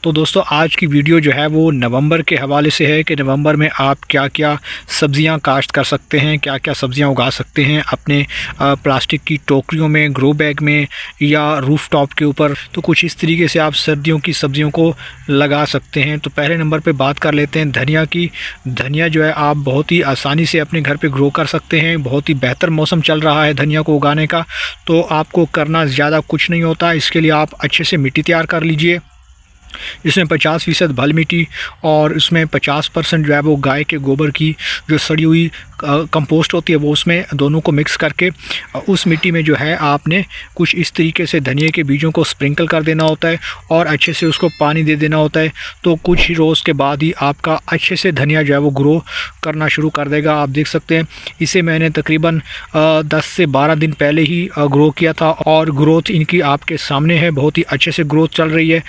तो दोस्तों आज की वीडियो जो है वो नवंबर के हवाले से है कि नवंबर में आप क्या क्या सब्ज़ियां काश्त कर सकते हैं, क्या क्या सब्ज़ियां उगा सकते हैं अपने प्लास्टिक की टोकरियों में, ग्रो बैग में या रूफ़ टॉप के ऊपर। तो कुछ इस तरीके से आप सर्दियों की सब्ज़ियों को लगा सकते हैं। तो पहले नंबर पे बात कर लेते हैं धनिया की। धनिया जो है आप बहुत ही आसानी से अपने घर पर ग्रो कर सकते हैं। बहुत ही बेहतर मौसम चल रहा है धनिया को उगाने का, तो आपको करना ज़्यादा कुछ नहीं होता। इसके लिए आप अच्छे से मिट्टी तैयार कर लीजिए। इसमें 50% भल मिट्टी और उसमें 50% जो है वो गाय के गोबर की जो सड़ी हुई कंपोस्ट होती है वो उसमें दोनों को मिक्स करके उस मिट्टी में जो है आपने कुछ इस तरीके से धनिया के बीजों को स्प्रिंकल कर देना होता है और अच्छे से उसको पानी दे देना होता है। तो कुछ ही रोज़ के बाद ही आपका अच्छे से धनिया जो है वो ग्रो करना शुरू कर देगा। आप देख सकते हैं इसे मैंने तकरीबन 10 से 12 दिन पहले ही ग्रो किया था और ग्रोथ इनकी आपके सामने है। बहुत ही अच्छे से ग्रोथ चल रही है।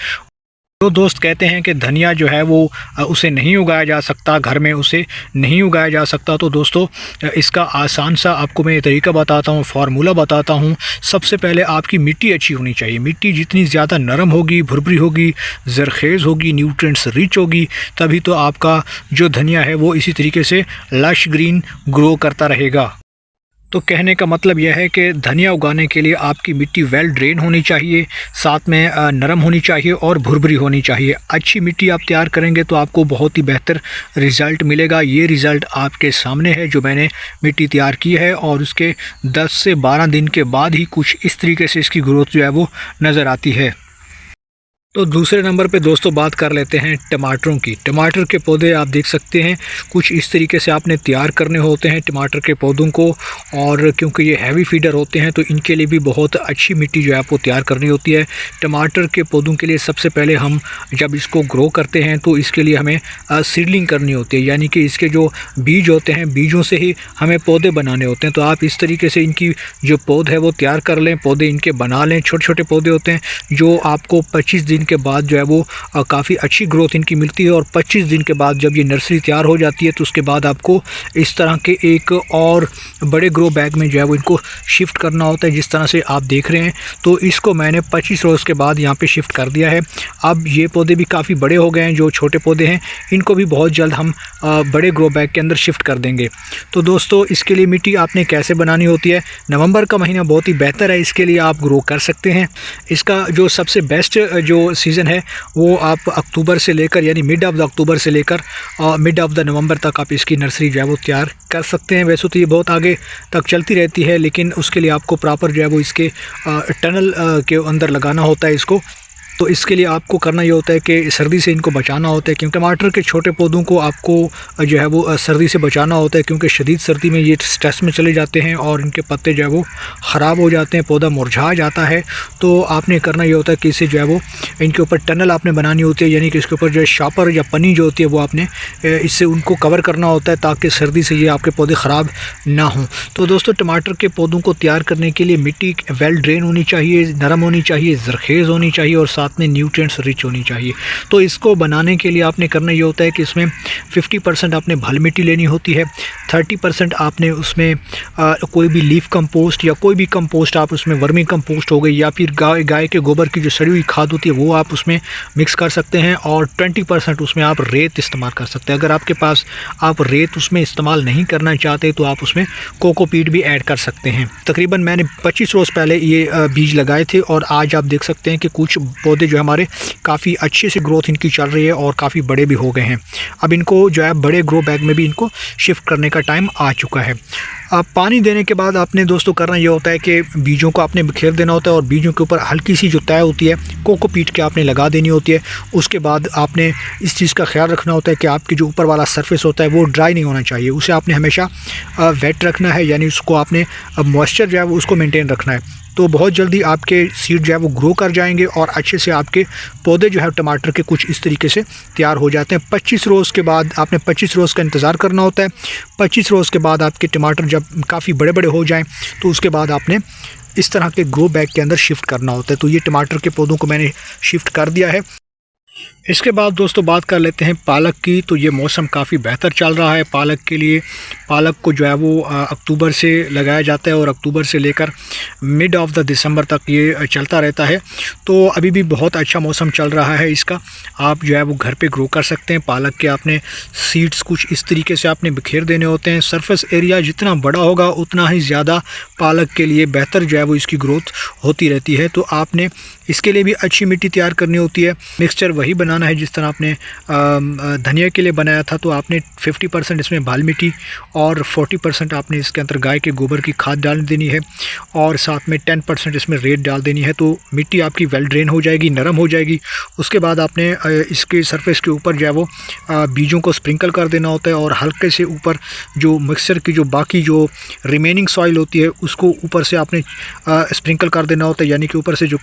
जो दोस्त कहते हैं कि धनिया जो है वो उसे नहीं उगाया जा सकता, घर में उसे नहीं उगाया जा सकता, तो दोस्तों इसका आसान सा आपको मैं तरीका बताता हूँ, फार्मूला बताता हूँ। सबसे पहले आपकी मिट्टी अच्छी होनी चाहिए। मिट्टी जितनी ज़्यादा नरम होगी, भुरभुरी होगी, ज़रखेज़ होगी, न्यूट्रिएंट्स रिच होगी, तभी तो आपका जो धनिया है वो इसी तरीके से लश ग्रीन ग्रो करता रहेगा। तो कहने का मतलब यह है कि धनिया उगाने के लिए आपकी मिट्टी वेल ड्रेन होनी चाहिए, साथ में नरम होनी चाहिए और भुरभुरी होनी चाहिए। अच्छी मिट्टी आप तैयार करेंगे तो आपको बहुत ही बेहतर रिज़ल्ट मिलेगा। ये रिज़ल्ट आपके सामने है जो मैंने मिट्टी तैयार की है और उसके 10 से 12 दिन के बाद ही कुछ इस तरीके से इसकी ग्रोथ जो है वो नज़र आती है। तो दूसरे नंबर पे दोस्तों बात कर लेते हैं टमाटरों की। टमाटर के पौधे आप देख सकते हैं कुछ इस तरीके से आपने तैयार करने होते हैं टमाटर के पौधों को, और क्योंकि ये हैवी फीडर होते हैं तो इनके लिए भी बहुत अच्छी मिट्टी जो है आपको तैयार करनी होती है। टमाटर के पौधों के लिए सबसे पहले हम जब इसको ग्रो करते हैं तो इसके लिए हमें सीडलिंग करनी होती है, यानी कि इसके जो बीज होते हैं बीजों से ही हमें पौधे बनाने होते हैं। तो आप इस तरीके से इनकी जो पौध है वो तैयार कर लें, पौधे इनके बना लें। छोटे छोटे पौधे होते हैं जो आपको 25 दिन के बाद जो है वो काफ़ी अच्छी ग्रोथ इनकी मिलती है, और 25 दिन के बाद जब ये नर्सरी तैयार हो जाती है तो उसके बाद आपको इस तरह के एक और बड़े ग्रो बैग में जो है वो इनको शिफ्ट करना होता है, जिस तरह से आप देख रहे हैं। तो इसको मैंने 25 रोज़ के बाद यहाँ पे शिफ्ट कर दिया है। अब ये पौधे भी काफ़ी बड़े हो गए हैं, जो छोटे पौधे हैं इनको भी बहुत जल्द हम बड़े ग्रो बैग के अंदर शिफ्ट कर देंगे। तो दोस्तों इसके लिए मिट्टी आपने कैसे बनानी होती है, नवंबर का महीना बहुत ही बेहतर है, इसके लिए आप ग्रो कर सकते हैं। इसका जो सबसे बेस्ट जो सीज़न है वो आप अक्टूबर से लेकर, यानी मिड ऑफ द अक्टूबर से लेकर मिड ऑफ द नवंबर तक आप इसकी नर्सरी जो है वो तैयार कर सकते हैं। वैसे तो ये बहुत आगे तक चलती रहती है, लेकिन उसके लिए आपको प्रॉपर जो है वो इसके टनल के अंदर लगाना होता है इसको। तो इसके लिए आपको करना ये होता है कि सर्दी से इनको बचाना होता है, क्योंकि टमाटर के छोटे पौधों को आपको जो है वो सर्दी से बचाना होता है, क्योंकि शदीद सर्दी में ये स्ट्रेस में चले जाते हैं और इनके पत्ते जो है वो ख़राब हो जाते हैं, पौधा मुरझा जाता है। तो आपने करना ये होता है कि इसे जो है वो इनके ऊपर टनल आपने बनानी होती है, यानी कि इसके ऊपर जो है शापर या पन्नी जो होती है वो आपने इससे उनको कवर करना होता है ताकि सर्दी से ये आपके पौधे ख़राब ना हों। तो दोस्तों टमाटर के पौधों को तैयार करने के लिए मिट्टी वेल ड्रेन होनी चाहिए, नरम होनी चाहिए, ज़रखेज़ होनी चाहिए और साथ में न्यूट्रिएंट्स रिच होनी चाहिए। तो इसको बनाने के लिए आपने करना ये होता है कि इसमें 50% आपने भल मिट्टी लेनी होती है, 30% आपने उसमें कोई भी लीफ कंपोस्ट या कोई भी कंपोस्ट आप उसमें वर्मी कंपोस्ट हो गई या फिर गाय के गोबर की जो सड़ी हुई खाद होती है वो आप उसमें मिक्स कर सकते हैं, और 20% उसमें आप रेत इस्तेमाल कर सकते हैं। अगर आपके पास आप रेत उसमें इस्तेमाल नहीं करना चाहते तो आप उसमें कोकोपीट भी ऐड कर सकते हैं। तकरीबन मैंने 25 रोज़ पहले ये बीज लगाए थे और आज आप देख सकते हैं कि कुछ पौधे जो हमारे काफ़ी अच्छे से ग्रोथ इनकी चल रही है और काफ़ी बड़े भी हो गए हैं। अब इनको जो है बड़े ग्रो बैग में भी इनको शिफ्ट करने का टाइम आ चुका है। अब पानी देने के बाद आपने दोस्तों करना ये होता है कि बीजों को आपने बिखेर देना होता है और बीजों के ऊपर हल्की सी जो तय होती है कोकोपीट के आपने लगा देनी होती है। उसके बाद आपने इस चीज़ का ख्याल रखना होता है कि आपकी जो ऊपर वाला सरफेस होता है वो ड्राई नहीं होना चाहिए, उसे आपने हमेशा वेट रखना है, यानी उसको आपने मॉइस्चर जो है वो उसको मेंटेन रखना है। तो बहुत जल्दी आपके सीड जो है वो ग्रो कर जाएंगे और अच्छे से आपके पौधे जो है टमाटर के कुछ इस तरीके से तैयार हो जाते हैं। 25 रोज़ के बाद आपने 25 रोज़ का इंतज़ार करना होता है। 25 रोज़ के बाद आपके टमाटर जब काफ़ी बड़े बड़े हो जाएं तो उसके बाद आपने इस तरह के ग्रो बैग के अंदर शिफ्ट करना होता है। तो ये टमाटर के पौधों को मैंने शिफ्ट कर दिया है। इसके बाद दोस्तों बात कर लेते हैं पालक की। तो ये मौसम काफ़ी बेहतर चल रहा है पालक के लिए। पालक को जो है वो अक्टूबर से लगाया जाता है और अक्टूबर से लेकर मिड ऑफ द दिसंबर तक ये चलता रहता है। तो अभी भी बहुत अच्छा मौसम चल रहा है इसका। आप जो है वो घर पे ग्रो कर सकते हैं। पालक के आपने सीड्स कुछ इस तरीके से आपने बिखेर देने होते हैं। सरफेस एरिया जितना बड़ा होगा उतना ही ज़्यादा पालक के लिए बेहतर जो है वो इसकी ग्रोथ होती रहती है। तो आपने इसके लिए भी अच्छी मिट्टी तैयार करनी होती है। मिक्सचर वही बनाना है जिस तरह आपने धनिया के लिए बनाया था। तो आपने 50% इसमें बाल मिट्टी और 40% आपने इसके अंदर गाय के गोबर की खाद डाल देनी है और साथ में 10% इसमें रेत डाल देनी है। तो मिट्टी आपकी वेल ड्रेन हो जाएगी, नरम हो जाएगी। उसके बाद आपने इसके सरफेस के ऊपर जो है वो बीजों को स्प्रिंकल कर देना होता है और हल्के से ऊपर जो मिक्सचर की जो बाकी जो रिमेनिंग सॉइल होती है उसको ऊपर से आपने स्प्रिंकल कर देना होता है। यानी कि ऊपर से जो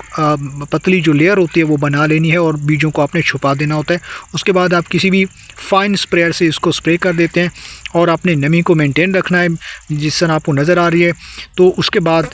पतली जो लेयर होती है वो बना लेनी है और बीजों को आपने छुपा देना होता है। उसके बाद आप किसी भी फाइन स्प्रेयर से इसको स्प्रे कर देते हैं और आपने नमी को मेंटेन रखना है जिस तरह आपको नज़र आ रही है। तो उसके बाद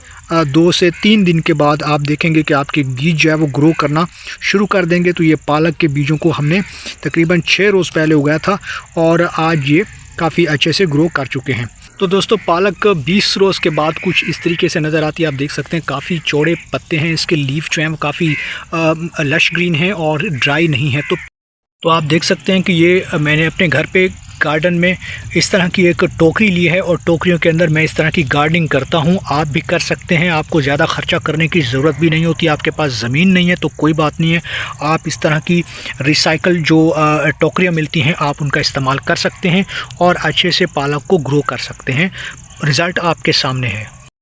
2 से 3 दिन के बाद आप देखेंगे कि आपके बीज जो है वो ग्रो करना शुरू कर देंगे। तो ये पालक के बीजों को हमने तकरीबन 6 रोज़ पहले उगाया था और आज ये काफ़ी अच्छे से ग्रो कर चुके हैं। तो दोस्तों पालक 20 रोज़ के बाद कुछ इस तरीके से नज़र आती है। आप देख सकते हैं काफ़ी चौड़े पत्ते हैं। इसके लीफ जो हैं वो काफ़ी लश ग्रीन है और ड्राई नहीं है। तो आप देख सकते हैं कि ये मैंने अपने घर पे गार्डन में इस तरह की एक टोकरी ली है और टोकरियों के अंदर मैं इस तरह की गार्डनिंग करता हूँ। आप भी कर सकते हैं। आपको ज़्यादा खर्चा करने की ज़रूरत भी नहीं होती। आपके पास ज़मीन नहीं है तो कोई बात नहीं है, आप इस तरह की रिसाइकल जो टोकरियाँ मिलती हैं आप उनका इस्तेमाल कर सकते हैं और अच्छे से पालक को ग्रो कर सकते हैं। रिज़ल्ट आपके सामने है।